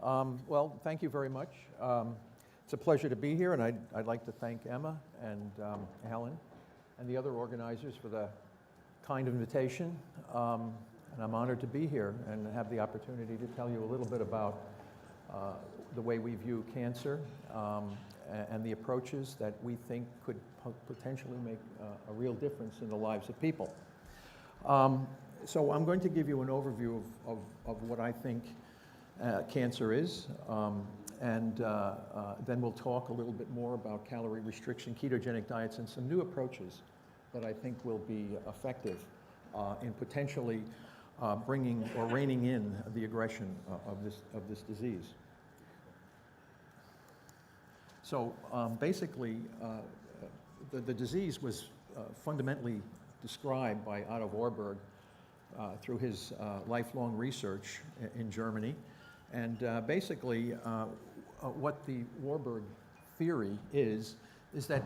Well, thank you very much. It's a pleasure to be here, and I'd like to thank Emma and Alan and the other organizers for the kind invitation. And I'm honored to be here and have the opportunity to tell you a little bit about the way we view cancer and the approaches that we think could potentially make a real difference in the lives of people. So I'm going to give you an overview of what I think cancer is, and then we'll talk a little bit more about calorie restriction, ketogenic diets, and some new approaches that I think will be effective in potentially bringing or reining in the aggression of this disease. So basically, the disease was fundamentally described by Otto Warburg through his lifelong research in Germany. And basically, what the Warburg theory is that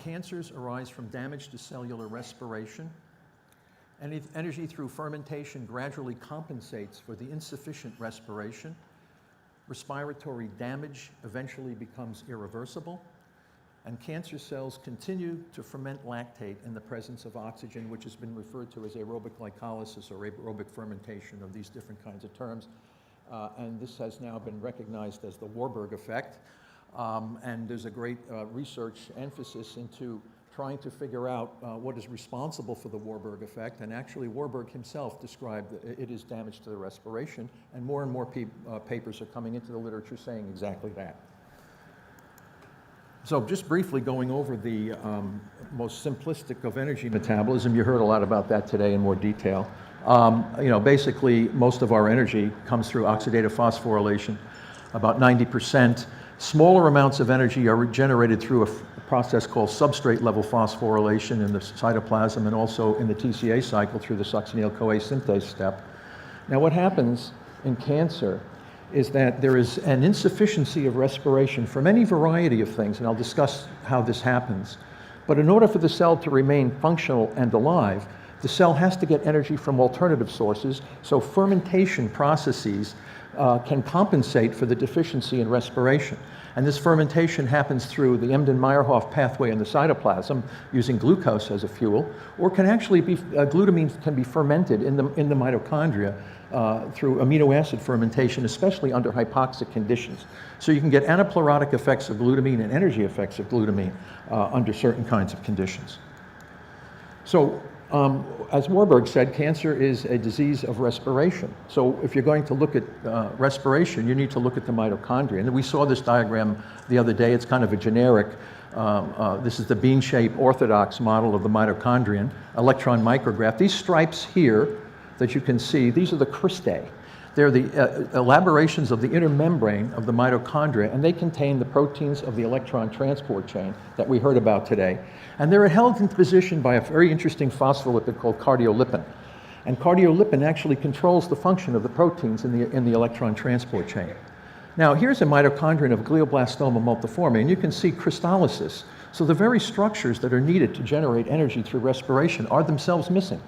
cancers arise from damage to cellular respiration, and energy through fermentation gradually compensates for the insufficient respiration. Respiratory damage eventually becomes irreversible, and cancer cells continue to ferment lactate in the presence of oxygen, which has been referred to as aerobic glycolysis or aerobic fermentation, of these different kinds of terms. And this has now been recognized as the Warburg effect. And there's a great research emphasis into trying to figure out what is responsible for the Warburg effect. And actually, Warburg himself described that it is damage to the respiration, and more papers are coming into the literature saying exactly that. So just briefly going over the most simplistic of energy metabolism, you heard a lot about that today in more detail. Basically, most of our energy comes through oxidative phosphorylation, about 90%. Smaller amounts of energy are generated through a process called substrate level phosphorylation in the cytoplasm, and also in the TCA cycle through the succinyl-CoA synthase step. Now, what happens in cancer is that there is an insufficiency of respiration from any variety of things, and I'll discuss how this happens. But in order for the cell to remain functional and alive, the cell has to get energy from alternative sources, so fermentation processes can compensate for the deficiency in respiration. And this fermentation happens through the Embden-Meyerhof pathway in the cytoplasm using glucose as a fuel, or can actually be, glutamine can be fermented in the mitochondria through amino acid fermentation, especially under hypoxic conditions. So you can get anaplerotic effects of glutamine and energy effects of glutamine under certain kinds of conditions. So as Warburg said, cancer is a disease of respiration. So if you're going to look at respiration, you need to look at the mitochondria. And we saw this diagram the other day. It's kind of a generic, this is the bean-shaped orthodox model of the mitochondrion, electron micrograph. These stripes here that you can see, these are the cristae. They're the elaborations of the inner membrane of the mitochondria, and they contain the proteins of the electron transport chain that we heard about today. And they're held in position by a very interesting phospholipid called cardiolipin. And cardiolipin actually controls the function of the proteins in the electron transport chain. Now, here's a mitochondrion of glioblastoma multiforme, and you can see crystallysis. So the very structures that are needed to generate energy through respiration are themselves missing.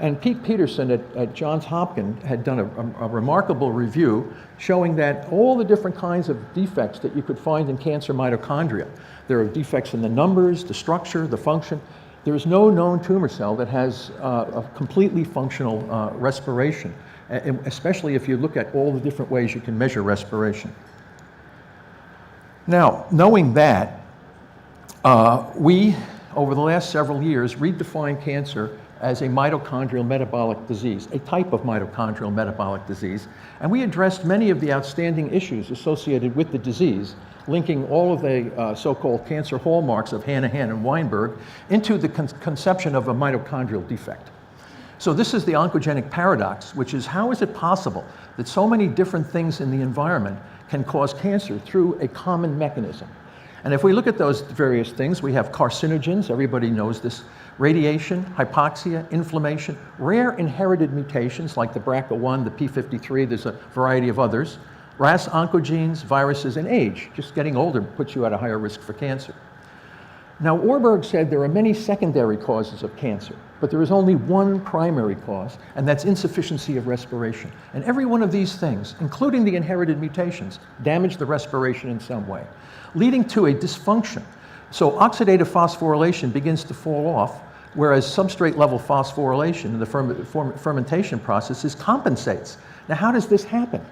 And Pete Peterson at Johns Hopkins had done a remarkable review showing that all the different kinds of defects that you could find in cancer mitochondria, there are defects in the numbers, the structure, the function. There is no known tumor cell that has a completely functional respiration, especially if you look at all the different ways you can measure respiration. Now, knowing that, we, over the last several years, redefined cancer as a mitochondrial metabolic disease, a type of mitochondrial metabolic disease. And we addressed many of the outstanding issues associated with the disease, linking all of the so-called cancer hallmarks of Hanahan and Weinberg into the conception of a mitochondrial defect. So this is the oncogenic paradox, which is, how is it possible that so many different things in the environment can cause cancer through a common mechanism? And if we look at those various things, we have carcinogens, everybody knows this, radiation, hypoxia, inflammation, rare inherited mutations like the BRCA1, the P53, there's a variety of others, RAS oncogenes, viruses, and age. Just getting older puts you at a higher risk for cancer. Now, Warburg said there are many secondary causes of cancer. But there is only one primary cause, and that's insufficiency of respiration. And every one of these things, including the inherited mutations, damage the respiration in some way, leading to a dysfunction. So oxidative phosphorylation begins to fall off, whereas substrate level phosphorylation in the fermentation processes compensates. Now, how does this happen?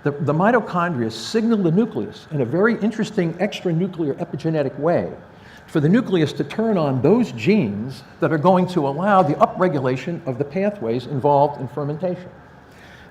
The mitochondria signal the nucleus in a very interesting extranuclear epigenetic way for the nucleus to turn on those genes that are going to allow the upregulation of the pathways involved in fermentation.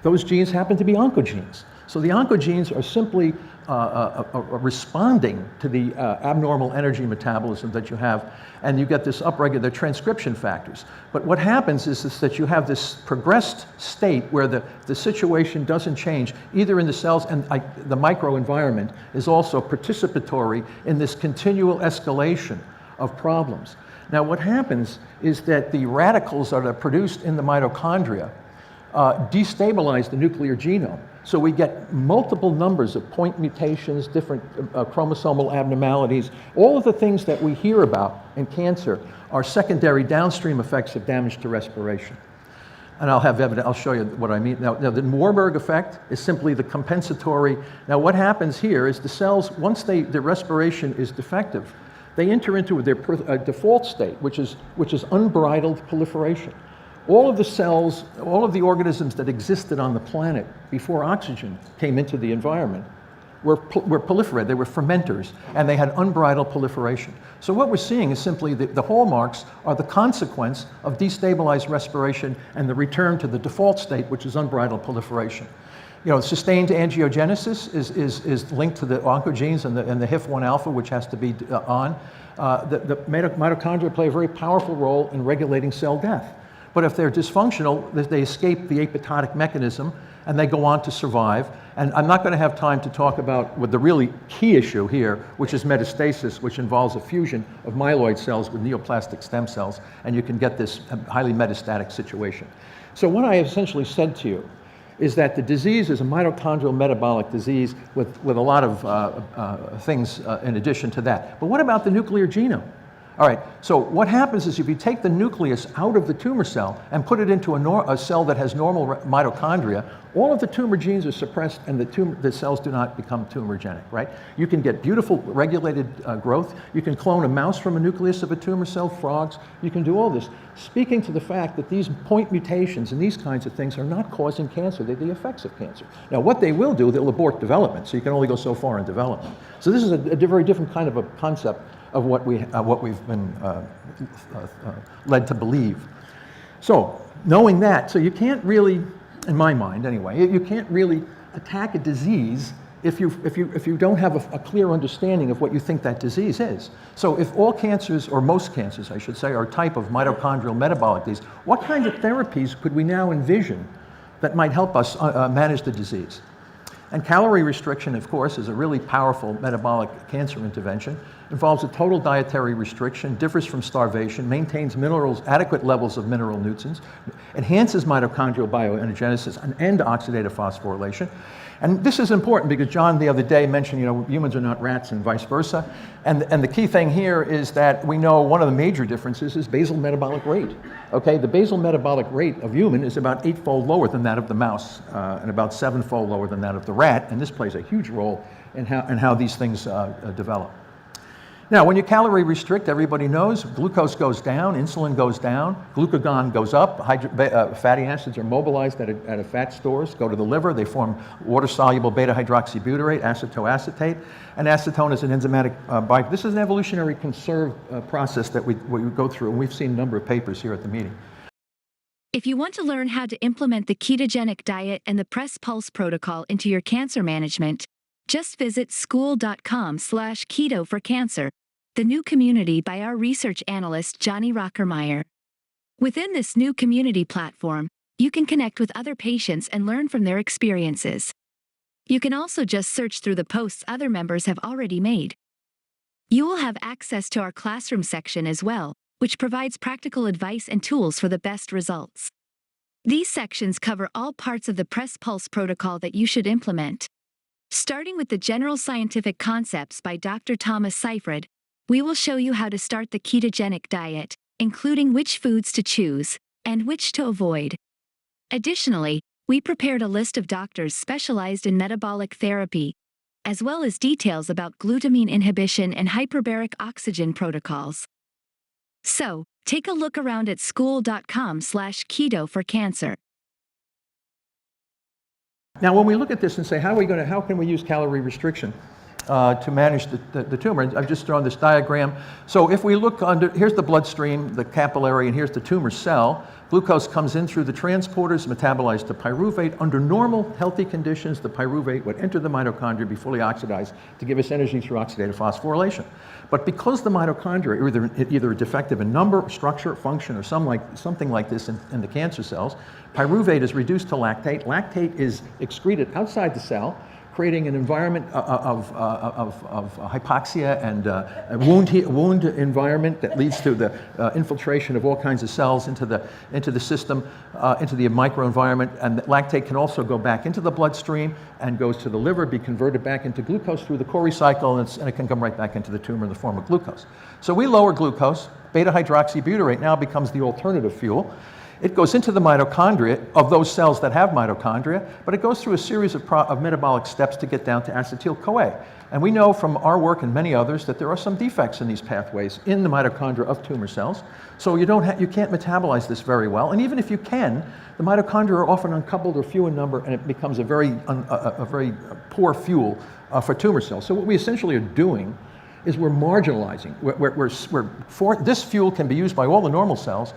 Those genes happen to be oncogenes. So the oncogenes are simply responding to the abnormal energy metabolism that you have, and you get this upregulated transcription factors. But what happens is that you have this progressed state where the situation doesn't change, either in the cells, and the microenvironment is also participatory in this continual escalation of problems. Now, what happens is that the radicals that are produced in the mitochondria destabilize the nuclear genome. So we get multiple numbers of point mutations, different chromosomal abnormalities. All of the things that we hear about in cancer are secondary downstream effects of damage to respiration. And I'll have evidence, I'll show you what I mean. Now the Warburg effect is simply the compensatory. Now what happens here is the cells, once the respiration is defective, they enter into their default state, which is unbridled proliferation. All of the cells, all of the organisms that existed on the planet before oxygen came into the environment were proliferated. They were fermenters, and they had unbridled proliferation. So what we're seeing is simply the hallmarks are the consequence of destabilized respiration and the return to the default state, which is unbridled proliferation. You know, sustained angiogenesis is linked to the oncogenes and the HIF-1 alpha, which has to be on. The mitochondria play a very powerful role in regulating cell death. But if they're dysfunctional, they escape the apoptotic mechanism and they go on to survive. And I'm not going to have time to talk about what the really key issue here, which is metastasis, which involves a fusion of myeloid cells with neoplastic stem cells, and you can get this highly metastatic situation. So what I essentially said to you is that the disease is a mitochondrial metabolic disease with a lot of things in addition to that. But what about the nuclear genome? All right, so what happens is if you take the nucleus out of the tumor cell and put it into a cell that has normal mitochondria, all of the tumor genes are suppressed and the cells do not become tumorigenic, right? You can get beautiful regulated growth. You can clone a mouse from a nucleus of a tumor cell, frogs. You can do all this, speaking to the fact that these point mutations and these kinds of things are not causing cancer. They're the effects of cancer. Now, what they will do, they'll abort development, so you can only go so far in development. So this is a very different kind of a concept of what we've been led to believe. So knowing that, so you can't really, in my mind anyway, you can't really attack a disease if you don't have a clear understanding of what you think that disease is. So if all cancers, or most cancers I should say, are a type of mitochondrial metabolic disease, what kind of therapies could we now envision that might help us manage the disease? And calorie restriction, of course, is a really powerful metabolic cancer intervention. Involves a total dietary restriction, differs from starvation, maintains adequate levels of mineral nutrients, enhances mitochondrial bioenergenesis and oxidative phosphorylation. And this is important because John the other day mentioned, you know, humans are not rats and vice versa. And the key thing here is that we know one of the major differences is basal metabolic rate. Okay, the basal metabolic rate of human is about 8-fold lower than that of the mouse and about 7-fold lower than that of the rat. And this plays a huge role in how these things develop. Now, when you calorie restrict, everybody knows glucose goes down, insulin goes down, glucagon goes up, fatty acids are mobilized at a fat stores, go to the liver, they form water-soluble beta-hydroxybutyrate, acetoacetate, and acetone is an enzymatic bike. This is an evolutionary conserved process that we go through, and we've seen a number of papers here at the meeting. If you want to learn how to implement the ketogenic diet and the Press Pulse protocol into your cancer management, just visit school.com/keto for cancer, the new community by our research analyst Johnny Rockermeyer. Within this new community platform, you can connect with other patients and learn from their experiences. You can also just search through the posts other members have already made. You will have access to our classroom section as well, which provides practical advice and tools for the best results. These sections cover all parts of the Press Pulse protocol that you should implement. Starting with the general scientific concepts by Dr. Thomas Seyfried, we will show you how to start the ketogenic diet, including which foods to choose and which to avoid. Additionally, we prepared a list of doctors specialized in metabolic therapy, as well as details about glutamine inhibition and hyperbaric oxygen protocols. So, take a look around at school.com/keto for cancer. Now, when we look at this and say, how can we use calorie restriction to manage the tumor? And I've just drawn this diagram. So if we look here's the bloodstream, the capillary, and here's the tumor cell. Glucose comes in through the transporters, metabolized to pyruvate. Under normal, healthy conditions, the pyruvate would enter the mitochondria, be fully oxidized to give us energy through oxidative phosphorylation. But because the mitochondria are either defective in number, structure, function, or something like this in the cancer cells, pyruvate is reduced to lactate. Lactate is excreted outside the cell, creating an environment of hypoxia and a wound environment that leads to the infiltration of all kinds of cells into the system, into the microenvironment. And lactate can also go back into the bloodstream and goes to the liver, be converted back into glucose through the Cori cycle, and it can come right back into the tumor in the form of glucose. So we lower glucose. Beta-hydroxybutyrate now becomes the alternative fuel. It goes into the mitochondria of those cells that have mitochondria, but it goes through a series of metabolic steps to get down to acetyl-CoA. And we know from our work and many others that there are some defects in these pathways in the mitochondria of tumor cells. So you can't metabolize this very well. And even if you can, the mitochondria are often uncoupled or few in number, and it becomes a very poor fuel for tumor cells. So what we essentially are doing is we're marginalizing. This fuel can be used by all the normal cells,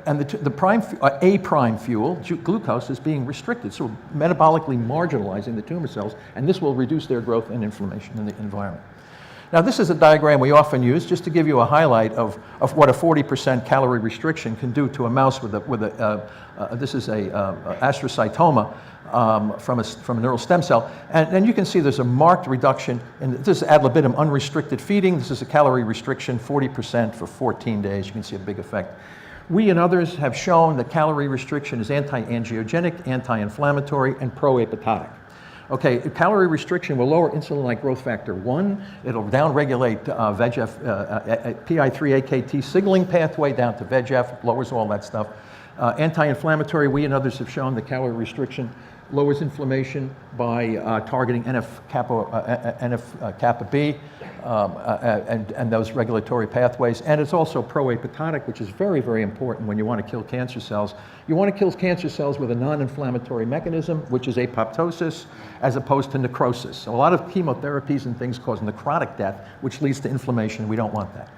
and the A prime fuel, glucose, is being restricted, so metabolically marginalizing the tumor cells, and this will reduce their growth and inflammation in the environment. Now, this is a diagram we often use just to give you a highlight of what a 40% calorie restriction can do to a mouse this is a astrocytoma from a neural stem cell. And you can see there's a marked reduction this is ad libitum unrestricted feeding. This is a calorie restriction, 40% for 14 days. You can see a big effect. We and others have shown that calorie restriction is anti-angiogenic, anti-inflammatory, and pro-apoptotic. Okay, calorie restriction will lower insulin-like growth factor 1. It'll downregulate VEGF, PI3-AKT signaling pathway down to VEGF, lowers all that stuff. Anti-inflammatory, we and others have shown that calorie restriction lowers inflammation by targeting NF-kappa B and those regulatory pathways. And it's also pro-apoptotic, which is very, very important when you want to kill cancer cells. You want to kill cancer cells with a non-inflammatory mechanism, which is apoptosis, as opposed to necrosis. So a lot of chemotherapies and things cause necrotic death, which leads to inflammation. We don't want that.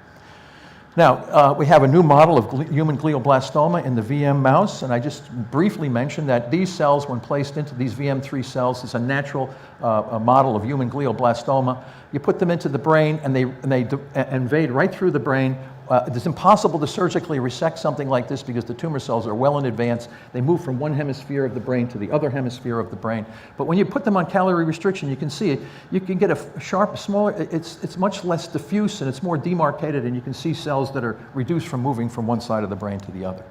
Now, we have a new model of human glioblastoma in the VM mouse, and I just briefly mentioned that these cells, when placed into these VM3 cells, is a natural model of human glioblastoma. You put them into the brain, and they invade right through the brain. It's impossible to surgically resect something like this because the tumor cells are well in advance. They move from one hemisphere of the brain to the other hemisphere of the brain. But when you put them on calorie restriction, you can see it. You can get a sharp, smaller, it's much less diffuse and it's more demarcated, and you can see cells that are reduced from moving from one side of the brain to the other.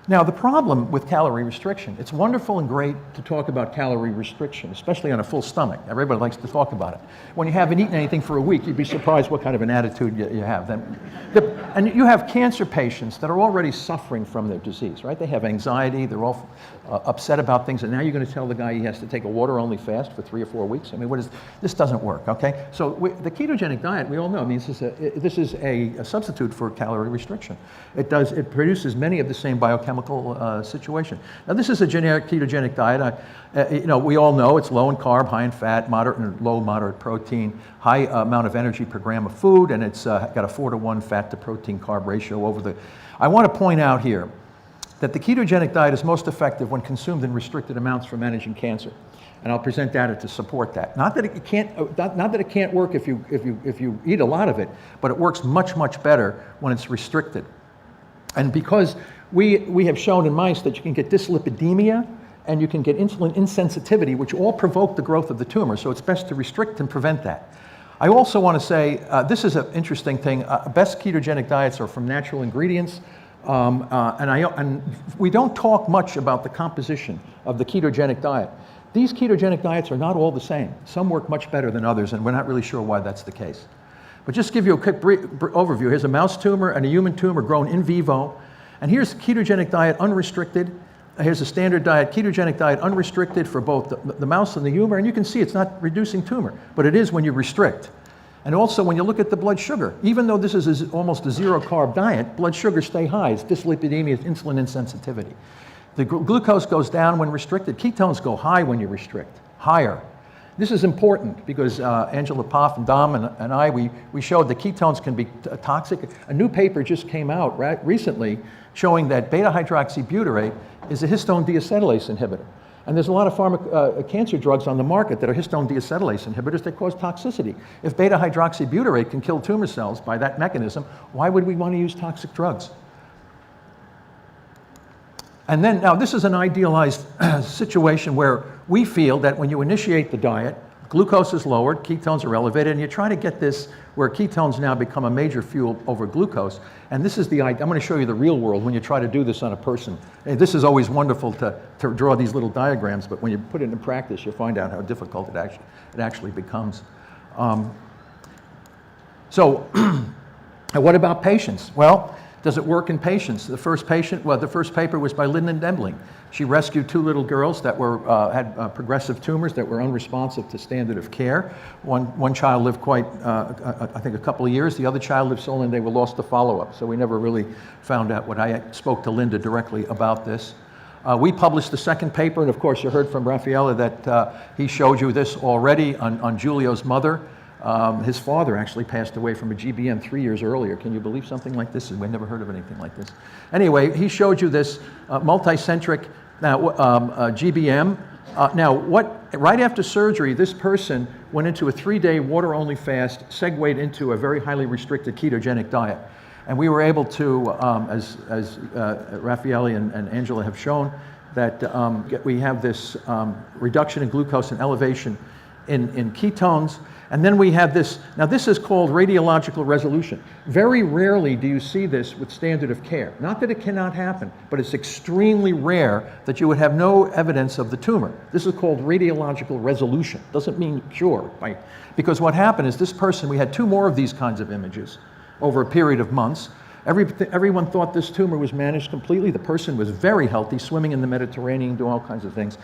Now, the problem with calorie restriction, it's wonderful and great to talk about calorie restriction, especially on a full stomach. Everybody likes to talk about it. When you haven't eaten anything for a week, you'd be surprised what kind of an attitude you have. And you have cancer patients that are already suffering from their disease, right? They have anxiety, they're all upset about things, and now you're going to tell the guy he has to take a water-only fast for 3 or 4 weeks? I mean, this doesn't work, okay? So the ketogenic diet, we all know, means this is a substitute for calorie restriction. It produces many of the same biochemical situation. Now, this is a generic ketogenic diet. We all know it's low in carb, high in fat, moderate protein, high amount of energy per gram of food, and it's got a 4-to-1 fat to protein carb ratio I want to point out here that the ketogenic diet is most effective when consumed in restricted amounts for managing cancer. And I'll present data to support that. Not that it can't work if you eat a lot of it, but it works much, much better when it's restricted. And because we have shown in mice that you can get dyslipidemia and you can get insulin insensitivity, which all provoke the growth of the tumor, so it's best to restrict and prevent that. I also want to say, this is an interesting thing, best ketogenic diets are from natural ingredients, and we don't talk much about the composition of the ketogenic diet. These ketogenic diets are not all the same. Some work much better than others, and we're not really sure why that's the case. But just to give you a quick overview, here's a mouse tumor and a human tumor grown in vivo. And here's the ketogenic diet unrestricted. Here's a standard diet, ketogenic diet unrestricted for both the mouse and the human. And you can see it's not reducing tumor, but it is when you restrict. And also when you look at the blood sugar, even though this is almost a zero carb diet, blood sugars stay high. It's dyslipidemia, it's insulin insensitivity. The glucose goes down when restricted. Ketones go high when you restrict, higher. This is important because Angela Poff and Dom and I, we showed that ketones can be toxic. A new paper just came out recently showing that beta-hydroxybutyrate is a histone deacetylase inhibitor. And there's a lot of cancer drugs on the market that are histone deacetylase inhibitors that cause toxicity. If beta-hydroxybutyrate can kill tumor cells by that mechanism, why would we want to use toxic drugs? And then, now this is an idealized situation where we feel that when you initiate the diet, glucose is lowered, ketones are elevated, and you try to get this where ketones now become a major fuel over glucose. And this is the idea. I'm going to show you the real world when you try to do this on a person. This is always wonderful to draw these little diagrams, but when you put it in practice, you'll find out how difficult it actually becomes. So what about patients? Well, does it work in patients? The first paper was by Lyndon Dembling. She rescued two little girls that had progressive tumors that were unresponsive to standard of care. One child lived I think a couple of years. The other child lived so long and they were lost to follow-up. So we never really found out what I spoke to Linda directly about this. We published the second paper, and of course you heard from Raffaele that he showed you this already on Giulio's mother. His father actually passed away from a GBM 3 years earlier. Can you believe something like this? We've never heard of anything like this. Anyway, he showed you this multicentric GBM. Right after surgery, this person went into a 3-day water-only fast, segued into a very highly restricted ketogenic diet. And we were able to, as Raffaele and Angela have shown, that we have this reduction in glucose and elevation in ketones. And then we have this, now this is called radiological resolution. Very rarely do you see this with standard of care. Not that it cannot happen, but it's extremely rare that you would have no evidence of the tumor. This is called radiological resolution. Doesn't mean cure, right? Because what happened is this person, we had 2 more of these kinds of images over a period of months. Everyone thought this tumor was managed completely. The person was very healthy, swimming in the Mediterranean, doing all kinds of things.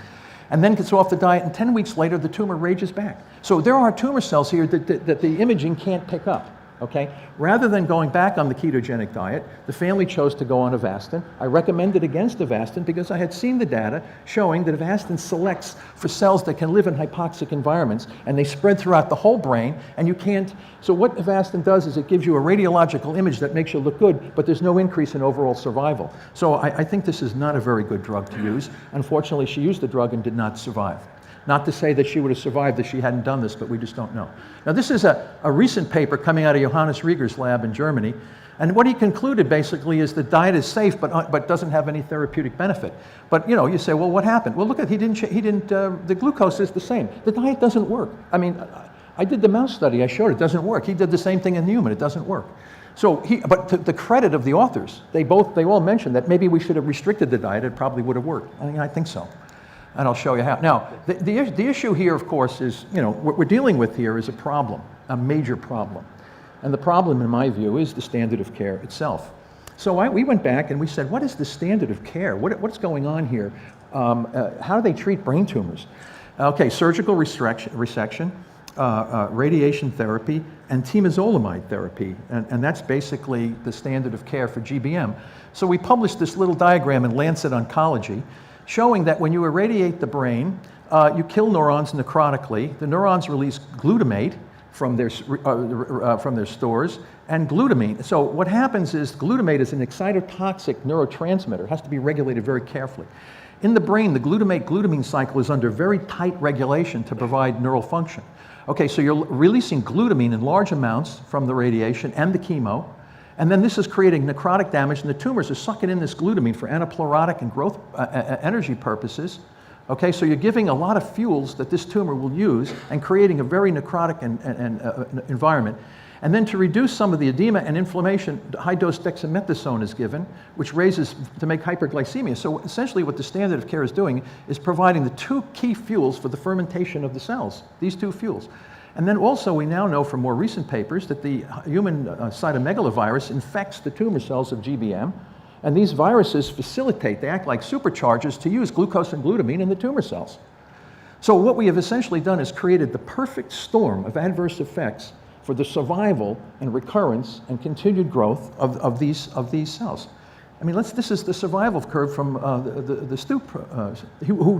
And then gets off the diet, and 10 weeks later, the tumor rages back. So there are tumor cells here that the imaging can't pick up, okay? Rather than going back on the ketogenic diet, the family chose to go on Avastin. I recommended against Avastin because I had seen the data showing that Avastin selects for cells that can live in hypoxic environments, and they spread throughout the whole brain, and you can't. So what Avastin does is it gives you a radiological image that makes you look good, but there's no increase in overall survival. So I think this is not a very good drug to use. Unfortunately, she used the drug and did not survive. Not to say that she would have survived if she hadn't done this, but we just don't know. Now, this is a recent paper coming out of Johannes Rieger's lab in Germany. And what he concluded basically is the diet is safe, but doesn't have any therapeutic benefit. But you say, well, what happened? Well, look at, the glucose is the same. The diet doesn't work. I mean, I did the mouse study, I showed it doesn't work. He did the same thing in the human, it doesn't work. So but to the credit of the authors, they all mentioned that maybe we should have restricted the diet, it probably would have worked. I think so. And I'll show you how. Now, the issue here, of course, is, what we're dealing with here is a problem, a major problem. And the problem, in my view, is the standard of care itself. So we went back and we said, what is the standard of care? What's going on here? How do they treat brain tumors? Okay, surgical resection, radiation therapy, and temozolomide therapy. And that's basically the standard of care for GBM. So we published this little diagram in Lancet Oncology, showing that when you irradiate the brain, you kill neurons necrotically. The neurons release glutamate from their stores and glutamine. So what happens is glutamate is an excitotoxic neurotransmitter. It has to be regulated very carefully. In the brain, the glutamate-glutamine cycle is under very tight regulation to provide neural function. Okay, so you're releasing glutamine in large amounts from the radiation and the chemo. And then this is creating necrotic damage, and the tumors are sucking in this glutamine for anaplerotic and growth energy purposes. Okay, so you're giving a lot of fuels that this tumor will use and creating a very necrotic environment. And then to reduce some of the edema and inflammation, high-dose dexamethasone is given, which raises to make hyperglycemia. So essentially what the standard of care is doing is providing the 2 key fuels for the fermentation of the cells, these 2 fuels. And then also we now know from more recent papers that the human cytomegalovirus infects the tumor cells of GBM, and these viruses facilitate, they act like superchargers to use glucose and glutamine in the tumor cells. So what we have essentially done is created the perfect storm of adverse effects for the survival and recurrence and continued growth of these cells. I mean, this is the survival curve from the Stoop, who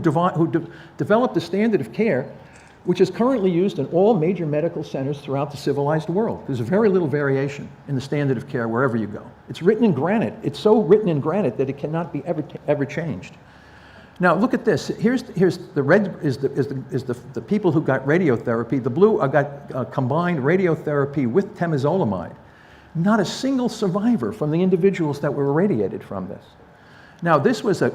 developed the standard of care, which is currently used in all major medical centers throughout the civilized world. There's very little variation in the standard of care wherever you go. It's written in granite. It's so written in granite that it cannot be ever changed. Now look at this. Here's the red is the people who got radiotherapy. The blue got combined radiotherapy with temozolomide. Not a single survivor from the individuals that were irradiated from this. Now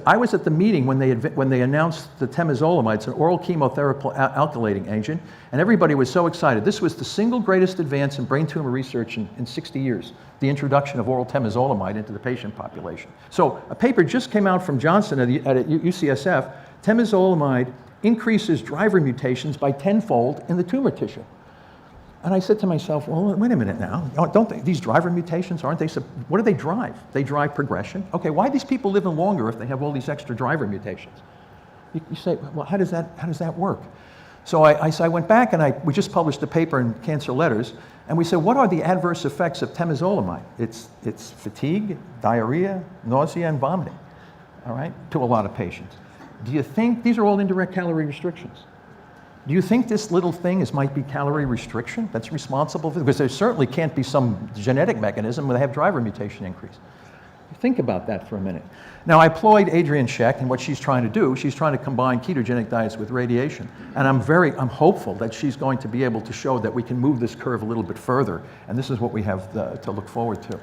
I was at the meeting when they announced the temozolomide. It's an oral chemotherapy alkylating agent, and everybody was so excited. This was the single greatest advance in brain tumor research in 60 years, the introduction of oral temozolomide into the patient population. So a paper just came out from Johnson at UCSF. Temozolomide increases driver mutations by tenfold in the tumor tissue. And I said to myself, well, wait a minute now. These driver mutations, what do they drive? They drive progression. Okay, why do these people living longer if they have all these extra driver mutations? You say, well, how does that work? So I went back and we just published a paper in Cancer Letters, and we said, what are the adverse effects of temozolomide? It's fatigue, diarrhea, nausea, and vomiting, all right, to a lot of patients. Do you think these are all indirect calorie restrictions? Do you think this little thing might be calorie restriction that's responsible for it? Because there certainly can't be some genetic mechanism where they have driver mutation increase. Think about that for a minute. Now, I applaud Adrienne Scheck and what she's trying to do. She's trying to combine ketogenic diets with radiation. And I'm hopeful that she's going to be able to show that we can move this curve a little bit further. And this is what we have to look forward to.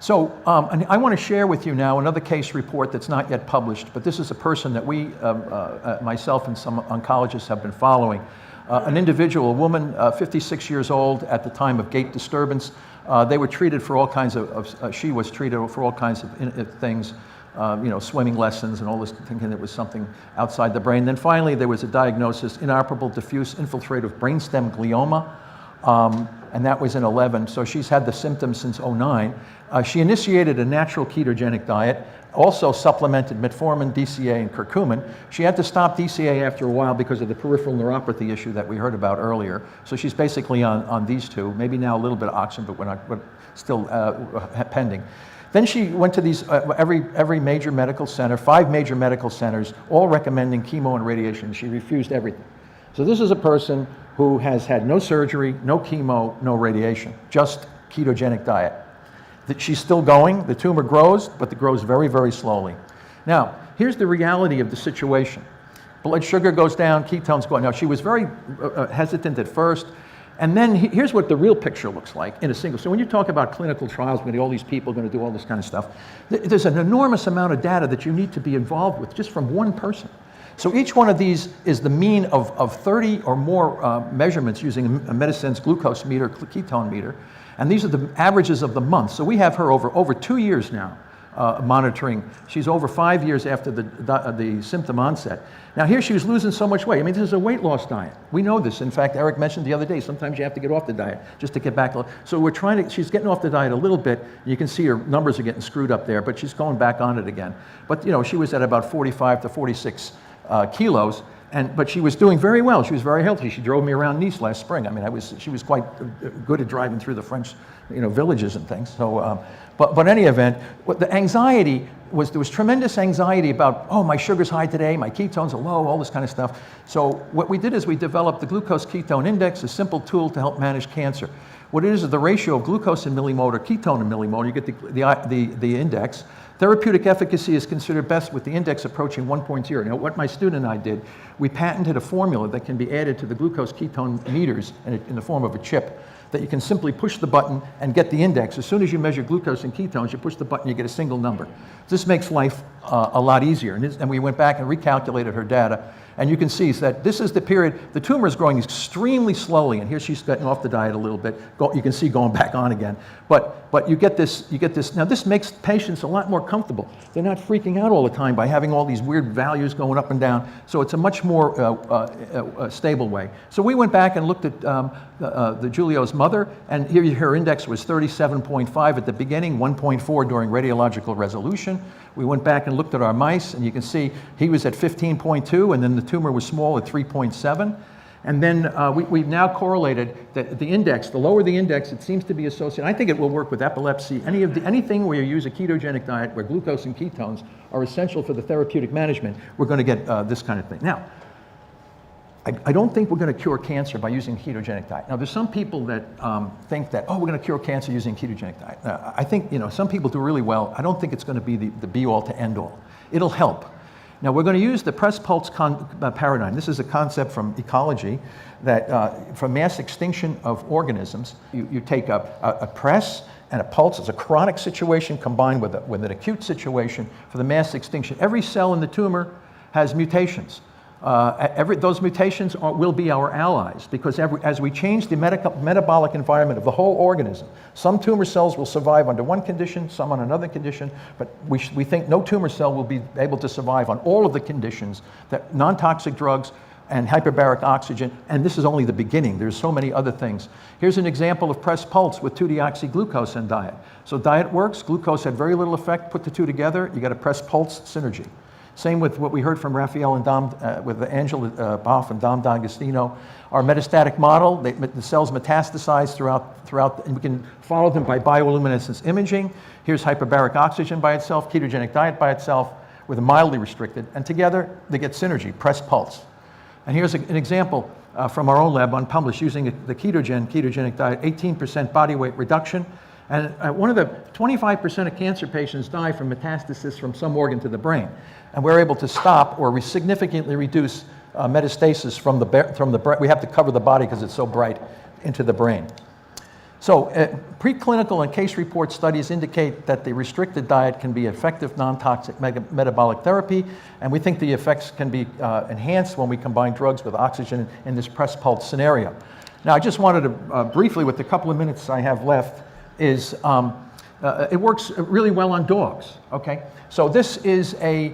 So and I want to share with you now another case report that's not yet published, but this is a person that myself and some oncologists have been following. An individual, a woman, 56 years old at the time of gait disturbance. They were treated for all kinds she was treated for all kinds of things, swimming lessons and all this, thinking it was something outside the brain. Then finally there was a diagnosis, inoperable diffuse infiltrative brainstem glioma. And that was in 11, so she's had the symptoms since 09. She initiated a natural ketogenic diet, also supplemented metformin, DCA, and curcumin. She had to stop DCA after a while because of the peripheral neuropathy issue that we heard about earlier. So she's basically on these two, maybe now a little bit of oxygen, but still pending. Then she went to these, every major medical center, 5 major medical centers, all recommending chemo and radiation. She refused everything. So this is a person who has had no surgery, no chemo, no radiation, just ketogenic diet. She's still going, the tumor grows, but it grows very, very slowly. Now, here's the reality of the situation. Blood sugar goes down, ketones go up. Now, she was very hesitant at first, and then here's what the real picture looks like in a single. So when you talk about clinical trials, when all these people are going to do all this kind of stuff, there's an enormous amount of data that you need to be involved with just from one person. So each one of these is the mean of 30 or more measurements using a Medisense glucose meter, ketone meter, and these are the averages of the month. So we have her over 2 years now monitoring. She's over 5 years after the symptom onset. Now here she was losing so much weight. I mean, this is a weight loss diet. We know this. In fact, Eric mentioned the other day, sometimes you have to get off the diet just to get back. So she's getting off the diet a little bit. You can see her numbers are getting screwed up there, but she's going back on it again. But she was at about 45 to 46 kilos, but she was doing very well. She was very healthy. She drove me around Nice last spring. I mean, she was quite good at driving through the French, villages and things. So, but in any event, the anxiety was, there was tremendous anxiety about, oh, my sugar's high today, my ketones are low, all this kind of stuff. So what we did is we developed the glucose ketone index, a simple tool to help manage cancer. What it is the ratio of glucose in millimolar, ketone in millimolar. You get the index. Therapeutic efficacy is considered best with the index approaching 1.0. Now, what my student and I did, we patented a formula that can be added to the glucose ketone meters in the form of a chip that you can simply push the button and get the index. As soon as you measure glucose and ketones, you push the button, you get a single number. This makes life a lot easier. And we went back and recalculated her data. And you can see that this is the period, the tumor is growing extremely slowly, and here she's getting off the diet a little bit. You can see going back on again. But you get this, now this makes patients a lot more comfortable. They're not freaking out all the time by having all these weird values going up and down, so it's a much more stable way. So we went back and looked at the Giulio's mother, and here her index was 37.5 at the beginning, 1.4 during radiological resolution. We went back and looked at our mice, and you can see he was at 15.2, and then the tumor was small at 3.7. And then we've now correlated the index. The lower the index, it seems to be associated. I think it will work with epilepsy. Anything where you use a ketogenic diet, where glucose and ketones are essential for the therapeutic management, we're going to get this kind of thing. Now, I don't think we're going to cure cancer by using a ketogenic diet. Now, there's some people that think that, oh, we're going to cure cancer using a ketogenic diet. I think, some people do really well. I don't think it's going to be the be-all to end-all. It'll help. Now, we're going to use the press-pulse paradigm. This is a concept from ecology that for mass extinction of organisms, you take a press and a pulse. It's a chronic situation combined with an acute situation for the mass extinction. Every cell in the tumor has mutations. Those mutations will be our allies, because as we change the metabolic environment of the whole organism, some tumor cells will survive under one condition, some on another condition, but we think no tumor cell will be able to survive on all of the conditions, that non-toxic drugs and hyperbaric oxygen, and this is only the beginning. There's so many other things. Here's an example of press pulse with 2-deoxyglucose and diet. So diet works, glucose had very little effect, put the two together, you got a press pulse synergy. Same with what we heard from Raphael and Dom, with Angela Boff and Dom D'Agostino. Our metastatic model, the cells metastasize throughout, and we can follow them by bioluminescence imaging. Here's hyperbaric oxygen by itself, ketogenic diet by itself, with a mildly restricted, and together they get synergy, press pulse. And here's an example from our own lab, unpublished, using the ketogenic diet, 18% body weight reduction. And 25% of cancer patients die from metastasis from some organ to the brain. And we're able to stop or significantly reduce metastasis from the brain. We have to cover the body because it's so bright into the brain. So preclinical and case report studies indicate that the restricted diet can be effective non-toxic metabolic therapy, and we think the effects can be enhanced when we combine drugs with oxygen in this press pulse scenario. Now, I just wanted to briefly, with the couple of minutes I have left, is it works really well on dogs, okay? So this is a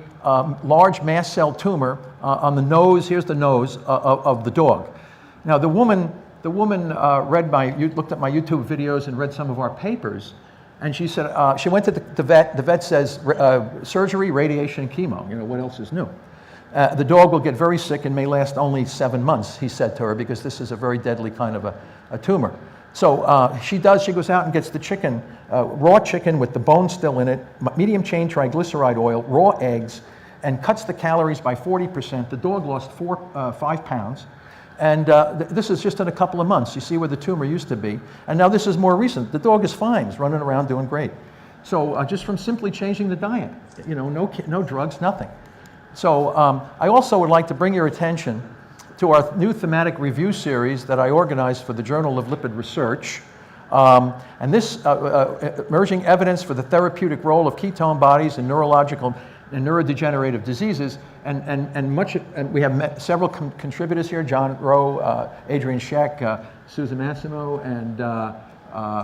large mast cell tumor on the nose. Here's the nose of the dog. Now, the woman looked at my YouTube videos and read some of our papers, and she said, she went to the vet. The vet says, surgery, radiation, chemo. What else is new? The dog will get very sick and may last only 7 months, he said to her, because this is a very deadly kind of a tumor. So she goes out and gets the chicken, raw chicken with the bone still in it, medium chain triglyceride oil, raw eggs, and cuts the calories by 40%. The dog lost 5 pounds. And this is just in a couple of months. You see where the tumor used to be. And now this is more recent. The dog is fine. He's running around doing great. So just from simply changing the diet, no drugs, nothing. So I also would like to bring your attention to our new thematic review series that I organized for the Journal of Lipid Research. And this emerging evidence for the therapeutic role of ketone bodies in neurological and neurodegenerative diseases, and we have several contributors here: John Rowe, Adrian Scheck, Susan Massimo, and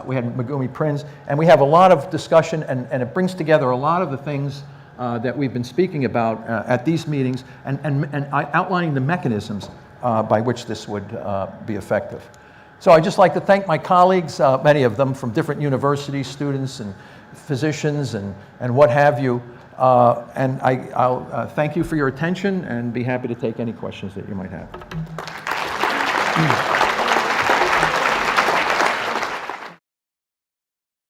we had Megumi Prinz, and we have a lot of discussion, and it brings together a lot of the things that we've been speaking about at these meetings, and outlining the mechanisms by which this would be effective. So I'd just like to thank my colleagues, many of them from different universities, students and physicians and what have you. And I'll thank you for your attention and be happy to take any questions that you might have.